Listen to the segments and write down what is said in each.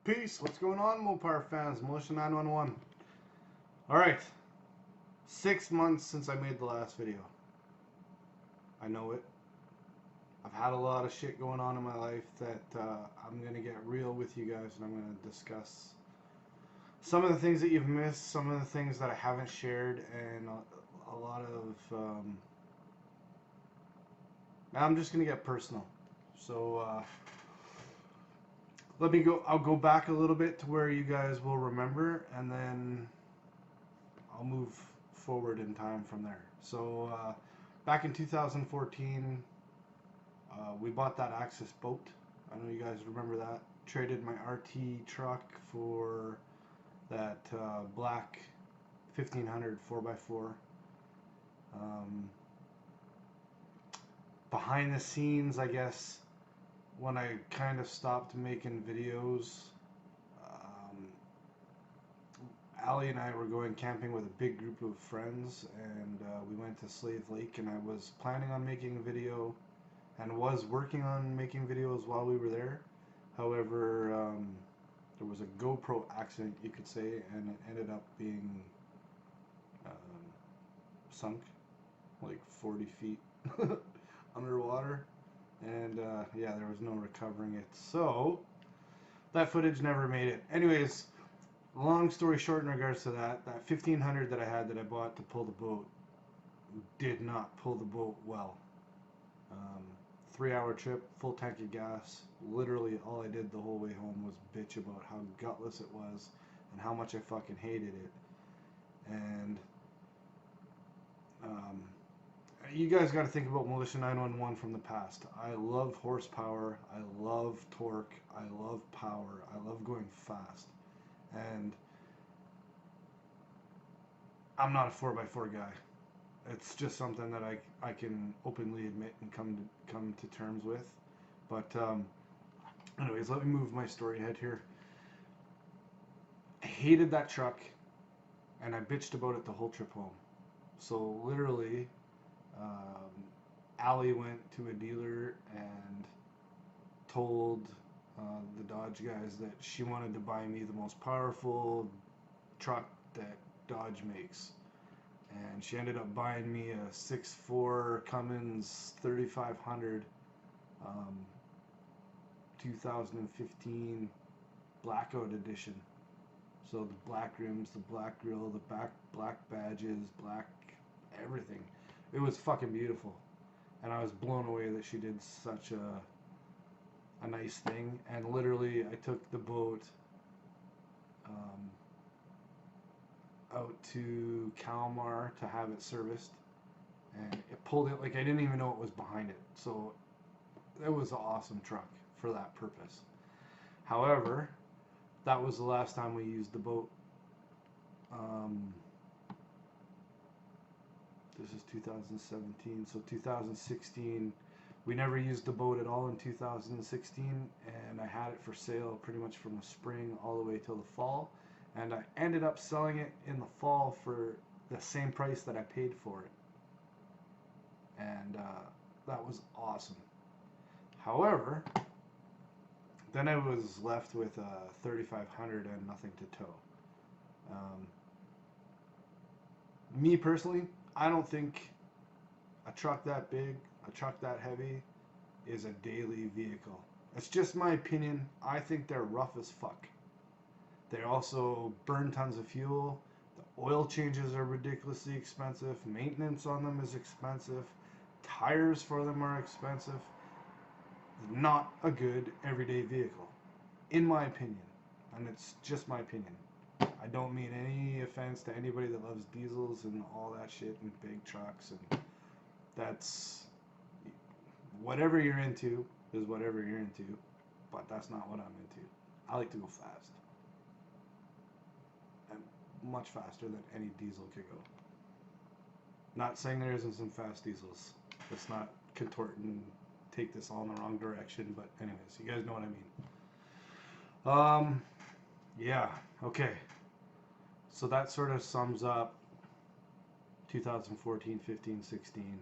Peace. What's going on, Mopar fans? Militia 911. Alright. 6 months since I made the last video. I know it. I've had a lot of shit going on in my life that I'm going to get real with you guys, and I'm going to discuss some of the things that you've missed, some of the things that I haven't shared, and a lot of... Now I'm just going to get personal. So, let me go. I'll go back a little bit to where you guys will remember, and then I'll move forward in time from there. So back in 2014, we bought that Axis boat. I know you guys remember that. Traded my RT truck for that black 1500 4x4. Behind the scenes, I guess, when I kind of stopped making videos, Allie and I were going camping with a big group of friends, and we went to Slave Lake, and I was planning on making a video and was working on making videos while we were there. However, there was a GoPro accident, you could say, and it ended up being sunk like 40 feet underwater, and yeah, there was no recovering it. So that footage never made it. Anyways, long story short in regards to that 1500 that I had that I bought to pull the boat did not pull the boat well. 3 hour trip, full tank of gas. Literally all I did the whole way home was bitch about how gutless it was and how much I fucking hated it. And you guys got to think about Militia 911 from the past. I love horsepower, I love torque, I love power, I love going fast. And I'm not a 4x4 guy. It's just something that I can openly admit and come to terms with. But anyways, let me move my story ahead here. I hated that truck, and I bitched about it the whole trip home. So literally, Allie went to a dealer and told the Dodge guys that she wanted to buy me the most powerful truck that Dodge makes. And she ended up buying me a 6.4 Cummins 3500 2015 Blackout edition. So the black rims, the black grill, the black badges, black everything. It was fucking beautiful, and I was blown away that she did such a nice thing. And literally, I took the boat out to Kalmar to have it serviced, and it pulled it like I didn't even know it was behind it. So it was an awesome truck for that purpose. However, that was the last time we used the boat. This is 2017, so 2016, we never used the boat at all in 2016, and I had it for sale pretty much from the spring all the way till the fall, and I ended up selling it in the fall for the same price that I paid for it, and that was awesome. However, then I was left with a 3500 and nothing to tow. Um, Me personally, I don't think a truck that big, a truck that heavy, is a daily vehicle. It's just my opinion. I think they're rough as fuck. They also burn tons of fuel. The oil changes are ridiculously expensive. Maintenance on them is expensive. Tires for them are expensive. Not a good everyday vehicle, in my opinion. And it's just my opinion. I don't mean any offense to anybody that loves diesels and all that shit and big trucks, and that's whatever you're into is whatever you're into, but that's not what I'm into. I like to go fast, and much faster than any diesel could go. Not saying there isn't some fast diesels. Let's not contort and take this all in the wrong direction, but anyways, you guys know what I mean. Yeah, okay. So that sort of sums up 2014, 15, 16.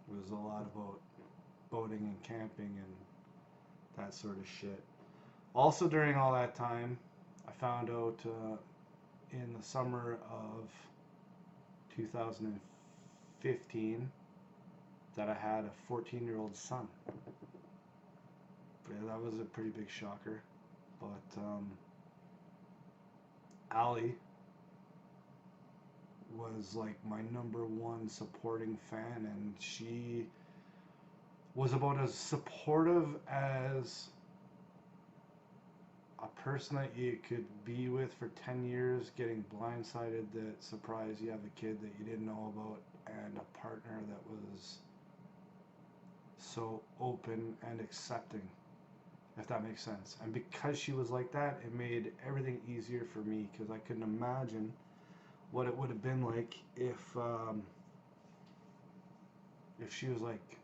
It was a lot about boating and camping and that sort of shit. Also, during all that time, I found out in the summer of 2015 that I had a 14-year-old son. Yeah, that was a pretty big shocker. But Allie was like my number one supporting fan, and she was about as supportive as a person that you could be with for 10 years, getting blindsided that surprise you have a kid that you didn't know about, and a partner that was so open and accepting, if that makes sense. And because she was like that, it made everything easier for me, because I couldn't imagine what it would have been like if she was like,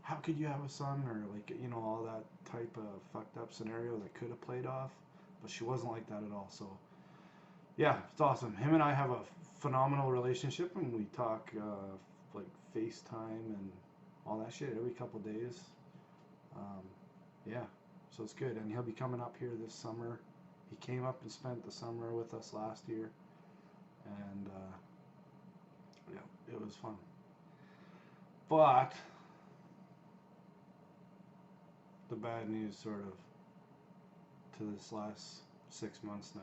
how could you have a son, or like, you know, all that type of fucked up scenario that could have played off. But she wasn't like that at all. So yeah, it's awesome. Him and I have a phenomenal relationship, and we talk like FaceTime and all that shit every couple days. um, yeah, so it's good. And he'll be coming up here this summer. He came up and spent the summer with us last year, and yeah, it was fun. But the bad news, sort of, to this last 6 months now.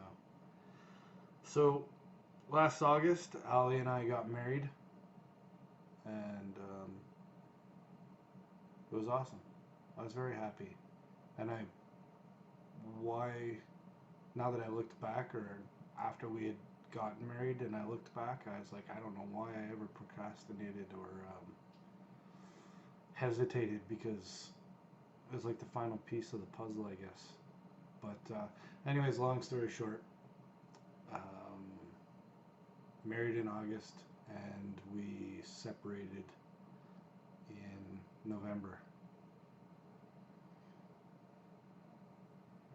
So last August, Ali and I got married, and it was awesome. I was very happy, and why, now that I looked back, or after we had gotten married and I looked back, I was like, I don't know why I ever procrastinated or hesitated, because it was like the final piece of the puzzle, I guess. But anyways, long story short, um, married in August, and we separated in November,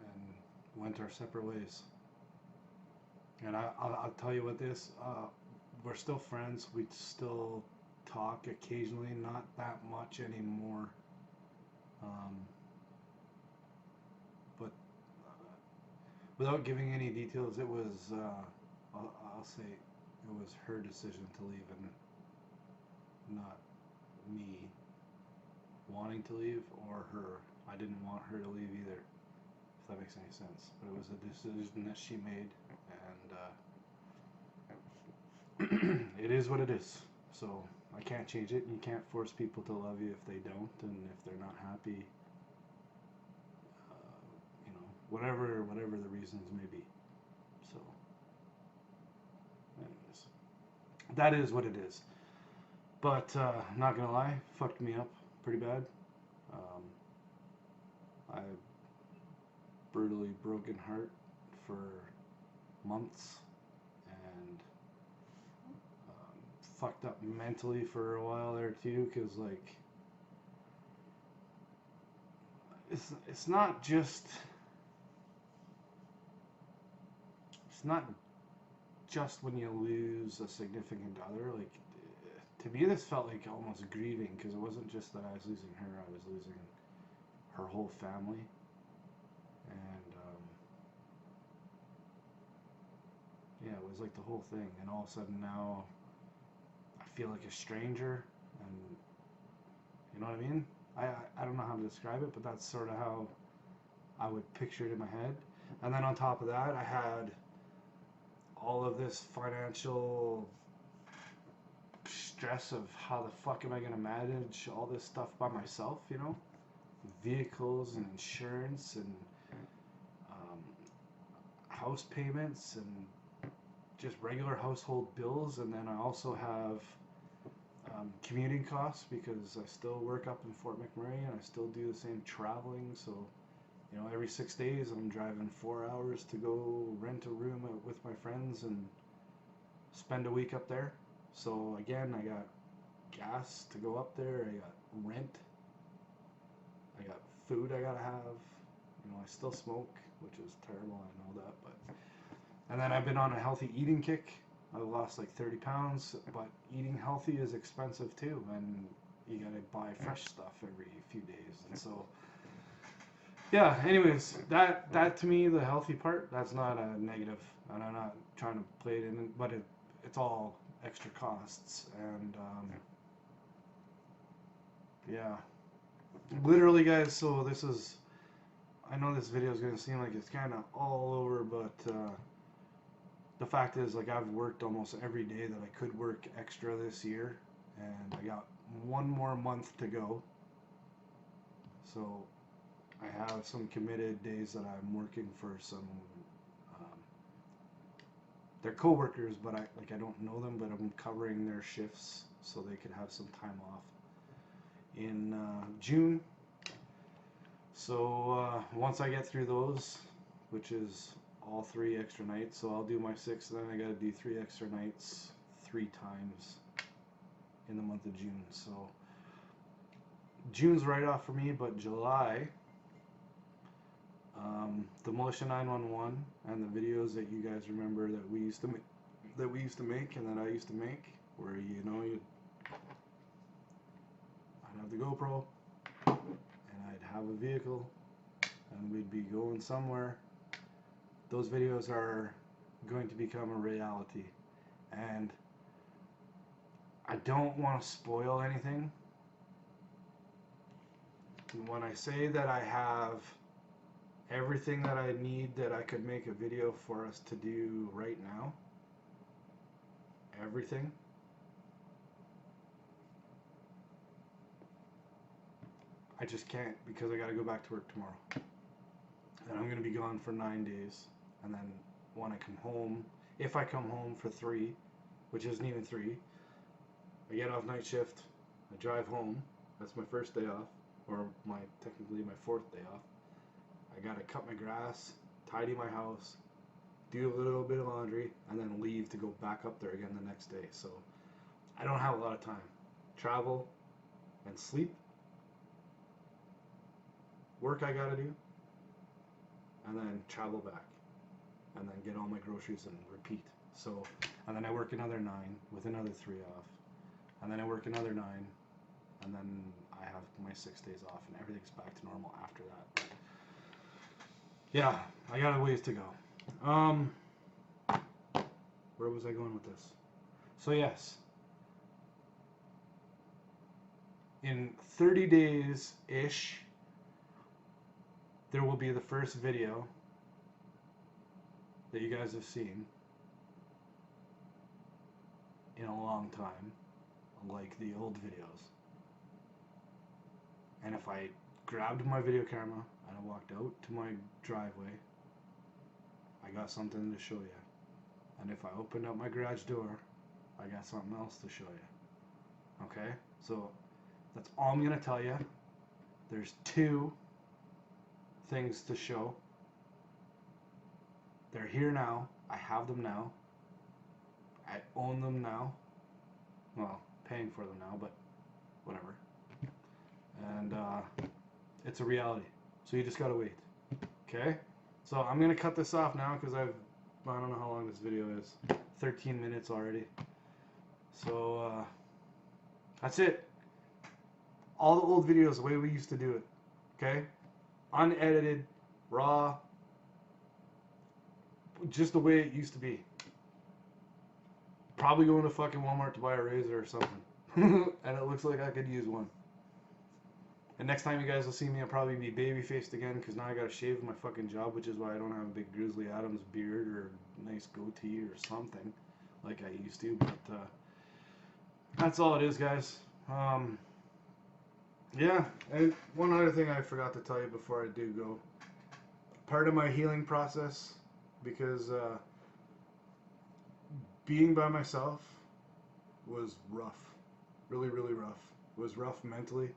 and went our separate ways. And I'll tell you what this, we're still friends. We still talk occasionally, not that much anymore. Um, but without giving any details, it was, I'll say, it was her decision to leave, and not me wanting to leave, or her. I didn't want her to leave either, if that makes any sense. But it was a decision that she made, and it is what it is. So I can't change it. You can't force people to love you if they don't, and if they're not happy. You know, whatever the reasons may be. So, anyways, that is what it is. But not gonna lie, fucked me up pretty bad. Um, I brutally broken heart for months, and fucked up mentally for a while there too, because like it's not just it's not just when you lose a significant other. Like, to me, this felt like almost grieving, because it wasn't just that I was losing her; I was losing her whole family, and yeah, it was like the whole thing. And all of a sudden now, I feel like a stranger, and you know what I mean. I don't know how to describe it, but that's sort of how I would picture it in my head. And then on top of that, I had all of this financial stress of how the fuck am I going to manage all this stuff by myself, you know? Vehicles and insurance and um, house payments and just regular household bills. And then I also have commuting costs, because I still work up in Fort McMurray, and I still do the same traveling. So, you know, every 6 days I'm driving 4 hours to go rent a room with my friends and spend a week up there. So again, I got gas to go up there, I got rent, I got food I gotta have. You know, I still smoke, which is terrible, I know that, but and then I've been on a healthy eating kick. I lost like 30 pounds, but eating healthy is expensive too, and you gotta buy fresh stuff every few days. And so Yeah. Anyways, that to me, the healthy part, that's not a negative, and I'm not trying to play it in, but it's all extra costs, and yeah, literally, guys. So this is, I know this video is gonna seem like it's kind of all over, but the fact is, like, I've worked almost every day that I could work extra this year, and I got one more month to go. So I have some committed days that I'm working for some. Um, they're coworkers, but I don't know them, but I'm covering their shifts so they could have some time off in June. So once I get through those, which is all 3 extra nights, so I'll do my 6, and then I got to do 3 extra nights 3 times in the month of June. So June's right off for me, but July, the Militia 911 and the videos that you guys remember that we used to make and that I used to make, where I'd have the GoPro and I'd have a vehicle and we'd be going somewhere. Those videos are going to become a reality, and I don't want to spoil anything. When I say that I have everything that I need that I could make a video for us to do right now, everything, I just can't, because I got to go back to work tomorrow. And I'm going to be gone for 9 days. And then when I come home, if I come home for 3, which isn't even 3, I get off night shift, I drive home. That's my first day off, or technically my 4th day off. I got to cut my grass, tidy my house, do a little bit of laundry, and then leave to go back up there again the next day. So I don't have a lot of time. Travel and sleep, work I gotta do, and then travel back, and then get all my groceries and repeat. So, and then I work another 9 with another 3 off, and then I work another 9, and then I have my 6 days off, and everything's back to normal after that. Yeah, I got a ways to go. Where was I going with this? So yes, in 30 days-ish, there will be the first video that you guys have seen in a long time, like the old videos. And if I grabbed my video camera and I walked out to my driveway, I got something to show you. And if I opened up my garage door, I got something else to show you. Okay? So that's all I'm going to tell you. There's 2 things to show. They're here now. I have them now. I own them now. Well, paying for them now, but whatever. And it's a reality. So you just gotta wait. Okay? So I'm gonna cut this off now because I don't know how long this video is. 13 minutes already. So that's it. All the old videos the way we used to do it. Okay? Unedited, raw, just the way it used to be. Probably going to fucking Walmart to buy a razor or something. And it looks like I could use one. And next time you guys will see me, I'll probably be baby-faced again, because now I gotta shave my fucking job, which is why I don't have a big Grizzly Adams beard or nice goatee or something like I used to. But that's all it is, guys. Yeah, and one other thing I forgot to tell you before I do go. Part of my healing process, because being by myself was rough. Really, really rough. It was rough mentally.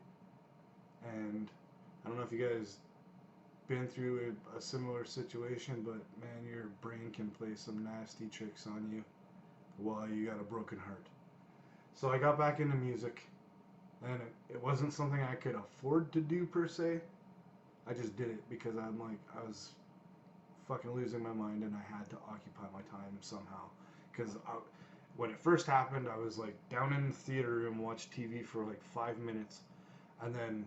And I don't know if you guys been through a similar situation, but man, your brain can play some nasty tricks on you while you got a broken heart. So I got back into music, and it wasn't something I could afford to do per se. I just did it because I was fucking losing my mind, and I had to occupy my time somehow. Because when it first happened, I was like down in the theater room, watched TV for like 5 minutes, and then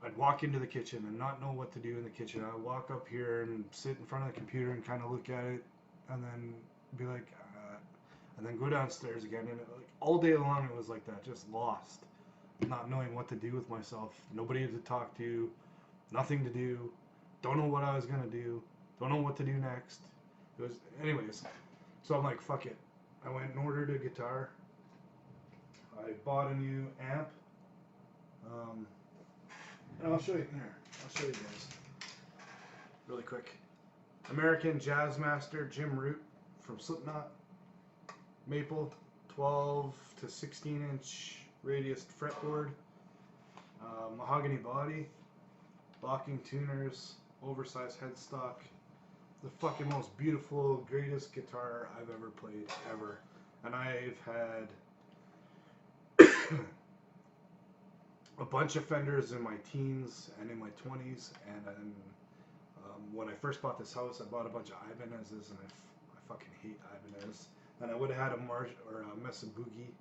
I'd walk into the kitchen and not know what to do in the kitchen. I'd walk up here and sit in front of the computer and kind of look at it, and then be like, and then go downstairs again. And like all day long, it was like that, just lost, not knowing what to do with myself. Nobody to talk to, nothing to do. Don't know what I was gonna do. Don't know what to do next. It was, anyways. So I'm like, fuck it. I went and ordered a guitar. I bought a new amp. And I'll show you here. I'll show you guys really quick. American Jazzmaster Jim Root from Slipknot. Maple 12 to 16 inch radius fretboard. Mahogany body. Locking tuners. Oversized headstock. The fucking most beautiful, greatest guitar I've ever played, ever. And I've had a bunch of Fenders in my teens and in my 20s, and then when I first bought this house, I bought a bunch of Ibanez's, and I fucking hate Ibanez. And I would have had a Mesa Boogie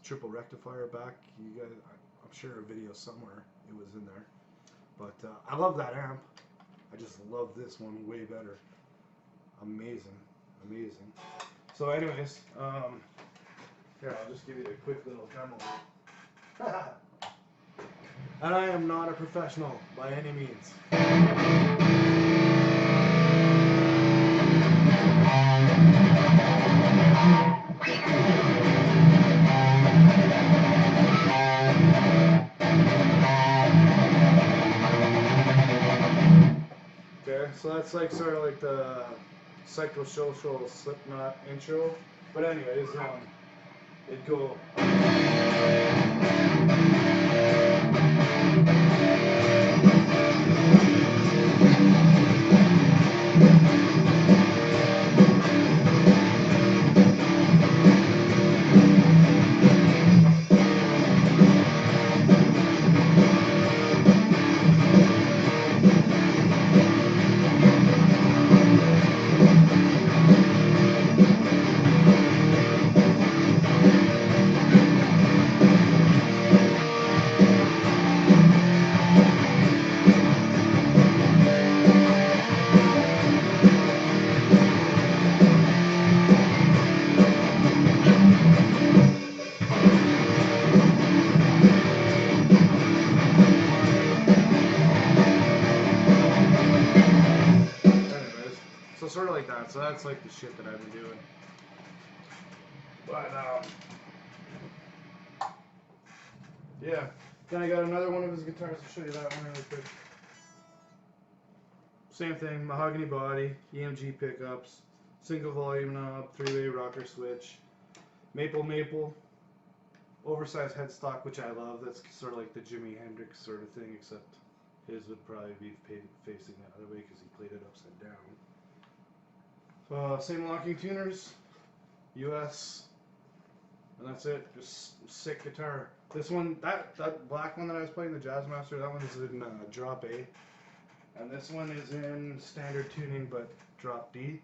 triple rectifier back. You guys, I'm sure a video somewhere it was in there. But I love that amp. I just love this one way better. Amazing, amazing. So, anyways, here I'll just give you a quick little demo. And I am not a professional by any means. Okay, so that's like sort of like the psychosocial Slipknot intro. But anyways, it'd go. So sort of like that. So that's like the shit that I've been doing. But yeah. Then I got another one of his guitars. I'll show you that one really quick. Same thing, mahogany body, EMG pickups, single volume knob, 3-way rocker switch, maple, oversized headstock, which I love. That's sort of like the Jimi Hendrix sort of thing, except his would probably be facing the other way because he played it upside down. Same locking tuners, US, and that's it. Just sick guitar. This one, that black one that I was playing, the Jazzmaster, that one is in drop A. And this one is in standard tuning, but drop D.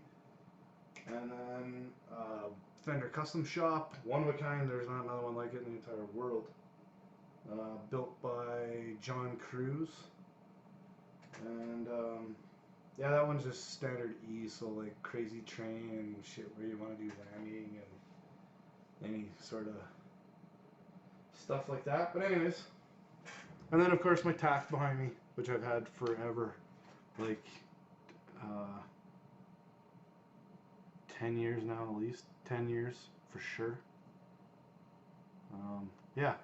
And then Fender Custom Shop, one of a kind. There's not another one like it in the entire world. Built by John Cruz. And yeah, that one's just standard E, so like Crazy Train and shit where you want to do landing and any sort of stuff like that. But anyways, and then of course my TAC behind me, which I've had forever, like 10 years now, at least 10 years for sure. Yeah,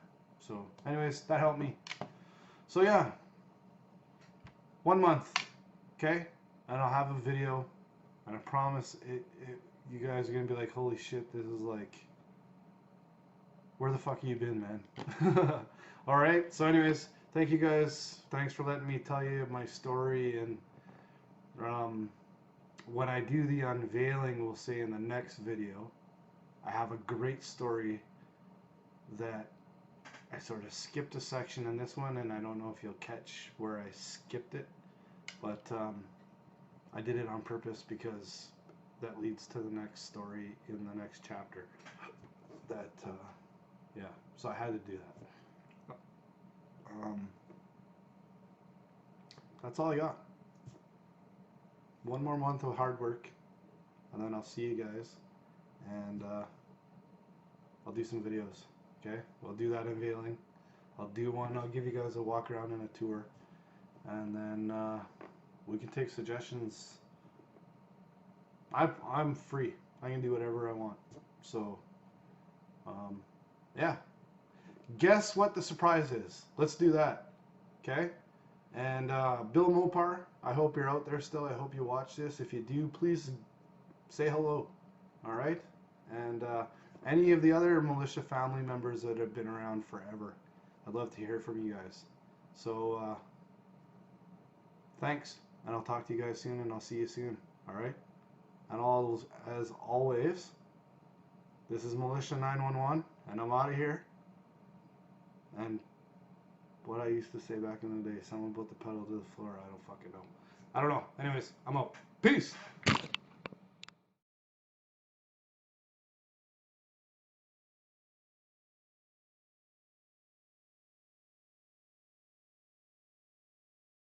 so anyways, that helped me. So yeah, 1 month, okay, and I'll have a video, and I promise you guys are gonna be like, holy shit, this is like, where the fuck have you been, man? All right, so anyways, thank you guys. Thanks for letting me tell you my story. And when I do the unveiling, we'll say in the next video, I have a great story that I sort of skipped a section in this one, and I don't know if you'll catch where I skipped it, but I did it on purpose because that leads to the next story in the next chapter. That yeah, so I had to do that. That's all I got. One more month of hard work, and then I'll see you guys, and I'll do some videos. Okay, we'll do that unveiling. I'll do one. I'll give you guys a walk around and a tour, and then we can take suggestions. I'm free. I can do whatever I want. So, yeah. Guess what the surprise is? Let's do that. Okay? And Bill Mopar, I hope you're out there still. I hope you watch this. If you do, please say hello. All right? And any of the other militia family members that have been around forever, I'd love to hear from you guys. So, thanks. And I'll talk to you guys soon, and I'll see you soon. All right? And as always, this is Militia 911, and I'm out of here. And what I used to say back in the day, someone put the pedal to the floor. I don't fucking know. I don't know. Anyways, I'm out. Peace.